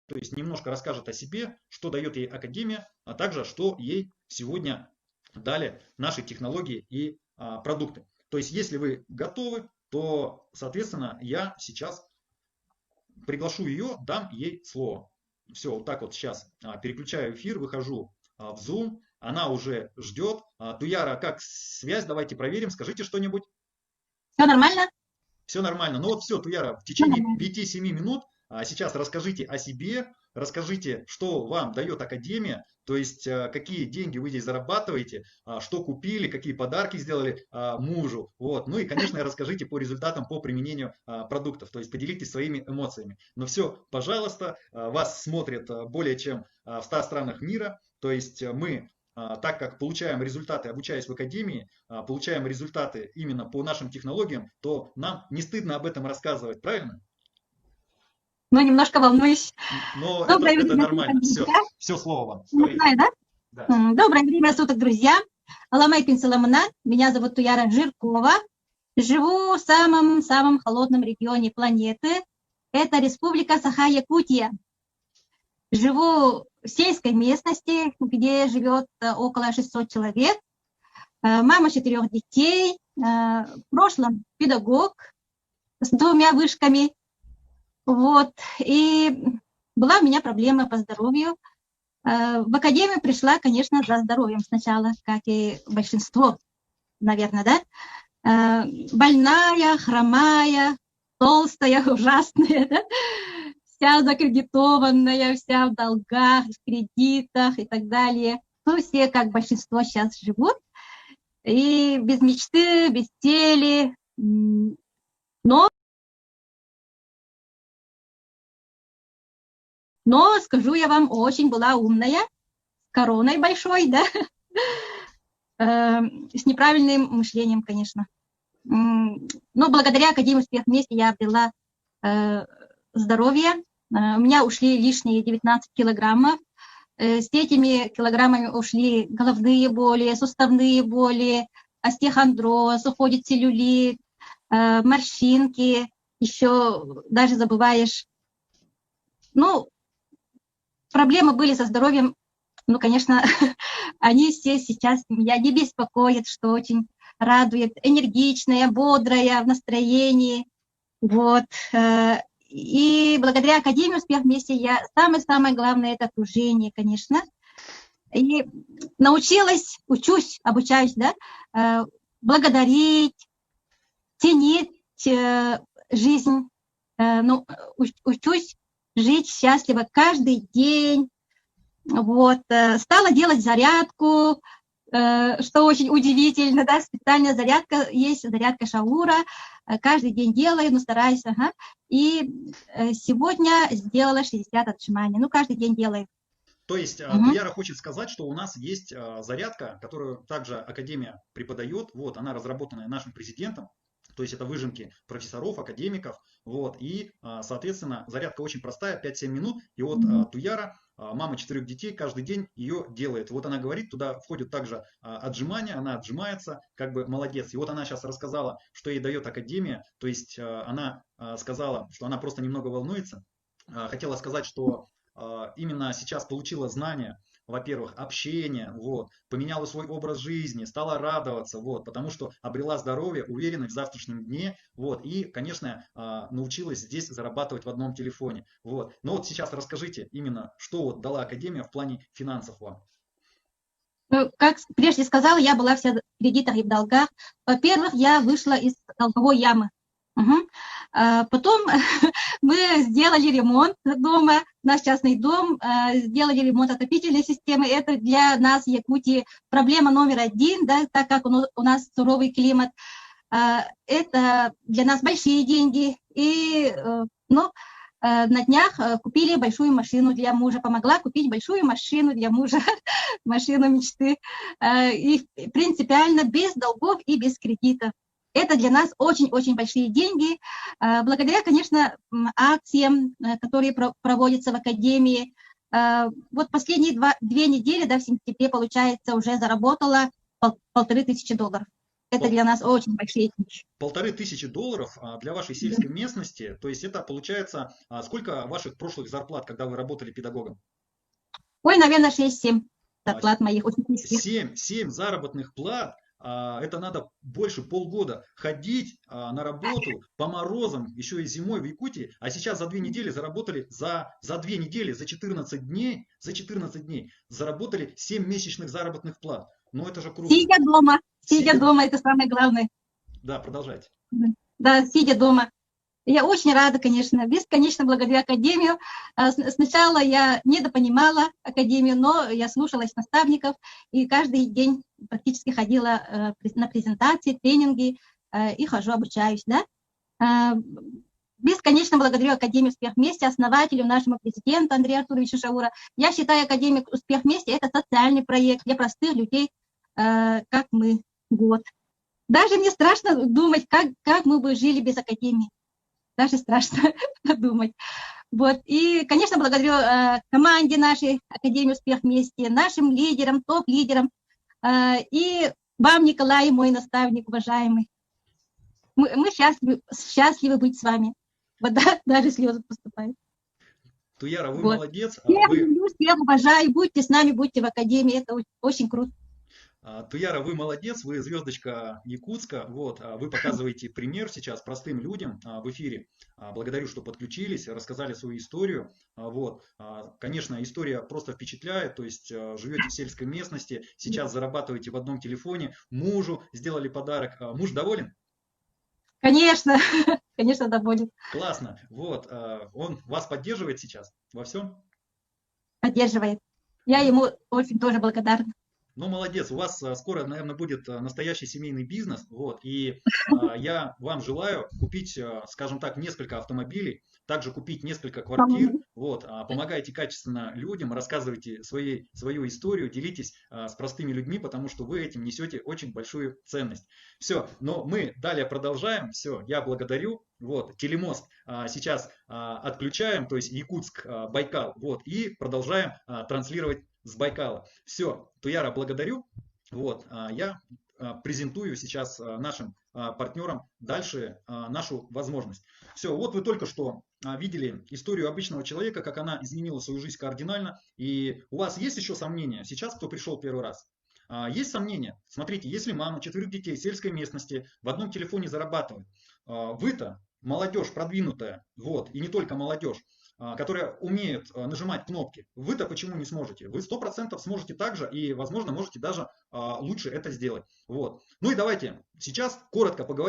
то есть немножко расскажет о себе, что дает ей Академия, а также что ей сегодня дали наши технологии и продукты. То есть если вы готовы, то, соответственно, я сейчас приглашу ее, дам ей слово. Все, вот так вот сейчас переключаю эфир, выхожу в Zoom, она уже ждет. Туяра, как связь? Давайте проверим, скажите что-нибудь. Все нормально? Все нормально. Ну вот все, Туяра, в Всё течение нормально. 5-7 минут сейчас расскажите о себе, расскажите, что вам дает Академия, то есть какие деньги вы здесь зарабатываете, что купили, какие подарки сделали мужу. Вот. Ну и, конечно, расскажите по результатам, по применению продуктов, то есть поделитесь своими эмоциями. Но все, пожалуйста, вас смотрят более чем в 100 странах мира, то есть мы так как получаем результаты, обучаясь в академии, получаем результаты именно по нашим технологиям, то нам не стыдно об этом рассказывать, правильно? Ну, немножко волнуюсь. Но Доброе это время суток, нормально. Все, друзья. все слово вам. Говорите. Начинаю, да? Да. Доброе время суток, друзья. Аламай Пинсаламана. Меня зовут Туяра Жиркова. Живу в самом-самом холодном регионе планеты. Это республика Саха-Якутия. Живу в сельской местности, где живет около 600 человек. Мама 4 детей. В прошлом педагог с 2 вышками. Вот. И была у меня проблема по здоровью. В академию пришла, конечно, за здоровьем сначала, как и большинство, наверное, да? Больная, хромая, толстая, ужасная, да? Вся закредитованная, вся в долгах, в кредитах и так далее. Ну, все, как большинство, сейчас живут. И без мечты, без цели. Но, скажу я вам, очень была умная, с короной большой, да, с неправильным мышлением, конечно. Но благодаря Академии «Успех вместе» я обрела здоровье. У меня ушли лишние 19 килограммов. С этими килограммами ушли головные боли, суставные боли, остеохондроз, уходит целлюлит, морщинки, еще даже забываешь. Ну, проблемы были со здоровьем, ну, конечно, они все сейчас меня не беспокоят, что очень радует, энергичная, бодрая, в настроении, вот. И благодаря Академии «Успех вместе» я самое-самое главное это окружение, конечно, и научилась, обучаюсь, да, благодарить, ценить жизнь, ну, учусь жить счастливо каждый день. Вот. Стала делать зарядку, что очень удивительно, да, специальная зарядка есть, зарядка Шаура, каждый день делаю, но стараюсь, ага. И сегодня сделала 60 отжиманий, ну, каждый день делаю. То есть Туяра хочет сказать, что у нас есть зарядка, которую также Академия преподает, вот, она разработанная нашим президентом, то есть это выжимки профессоров, академиков, вот, и, соответственно, зарядка очень простая, 5-7 минут, и вот Туяра, мама 4 детей, каждый день ее делает. Вот она говорит, туда входит также отжимания, она отжимается, как бы молодец. И вот она сейчас рассказала, что ей дает Академия, то есть она сказала, что она просто немного волнуется, хотела сказать, что именно сейчас получила знания, во-первых, общение, вот, поменяла свой образ жизни, стала радоваться, вот, потому что обрела здоровье, уверенность в завтрашнем дне, вот, и, конечно, научилась здесь зарабатывать в одном телефоне, вот. Но вот сейчас расскажите именно, что вот дала Академия в плане финансов вам. Ну, как прежде сказала, я была вся в кредитах и в долгах. Во-первых, я вышла из долговой ямы. Потом мы сделали ремонт дома, наш частный дом, сделали ремонт отопительной системы. Это для нас в Якутии проблема номер 1, да, так как у нас суровый климат. Это для нас большие деньги. И ну, на днях купили большую машину для мужа, помогла купить большую машину для мужа, машину мечты. И принципиально без долгов и без кредитов. Это для нас очень-очень большие деньги. Благодаря, конечно, акциям, которые проводятся в Академии. Вот последние 2 недели, да, в сентябре, получается, уже заработала $1500. Это для нас очень большие деньги. $1500 для вашей Да. сельской местности, то есть это получается, сколько ваших прошлых зарплат, когда вы работали педагогом? Ой, наверное, 6-7 А, зарплат моих учительских. 7 заработных плат, это надо больше полгода ходить на работу по морозам, еще и зимой в Якутии, а сейчас за 2 недели заработали, за 2 недели, за 14 дней заработали 7 месячных заработных плат. Ну это же круто. Сидя дома, это самое главное. Да, продолжайте. Да, сидя дома. Я очень рада, конечно, бесконечно благодаря Академию. Сначала я недопонимала Академию, но я слушалась наставников и каждый день практически ходила на презентации, тренинги и хожу, обучаюсь. Да? Бесконечно благодарю Академию «Успех вместе», основателю, нашему президенту Андрею Артуровичу Шаура. Я считаю Академию «Успех вместе» — это социальный проект для простых людей, как мы. Вот. Даже мне страшно думать, как мы бы жили без Академии. Даже страшно думать. Вот. И, конечно, благодарю команде нашей Академии «Успех вместе», нашим лидерам, топ-лидерам, и вам, Николай, мой наставник, уважаемый. Мы счастливы быть с вами. Вот, да, даже слезы поступают. Туяра, вы вот. молодец. Всех люблю, всех уважаю. Будьте с нами, будьте в Академии. Это очень круто. Туяра, вы молодец, вы звездочка Якутска, вот, вы показываете пример сейчас простым людям в эфире. Благодарю, что подключились, рассказали свою историю. Вот, конечно, история просто впечатляет, то есть живете в сельской местности, сейчас зарабатываете в одном телефоне, мужу сделали подарок. Муж доволен? Конечно, конечно, доволен. Классно, вот, он вас поддерживает сейчас во всем? Поддерживает. Я ему очень тоже благодарна. Ну, молодец, у вас скоро, наверное, будет настоящий семейный бизнес, вот, и я вам желаю купить, скажем так, несколько автомобилей, также купить несколько квартир, вот, помогайте качественно людям, рассказывайте свою историю, делитесь с простыми людьми, потому что вы этим несете очень большую ценность. Все, но мы далее продолжаем, все, я благодарю, вот, телемост сейчас отключаем, то есть Якутск, Байкал, вот, и продолжаем транслировать с Байкала. Все, Туяра, благодарю. Вот, я презентую сейчас нашим партнерам дальше нашу возможность. Все, вот вы только что видели историю обычного человека, как она изменила свою жизнь кардинально. И у вас есть еще сомнения? Сейчас, кто пришел первый раз? Есть сомнения? Смотрите, если мама 4 детей в сельской местности в одном телефоне зарабатывает, вы-то молодежь продвинутая, вот, и не только молодежь, которая умеет нажимать кнопки, вы-то почему не сможете? Вы 100% сможете также и, возможно, можете даже лучше это сделать. Вот. Ну и давайте сейчас коротко поговорим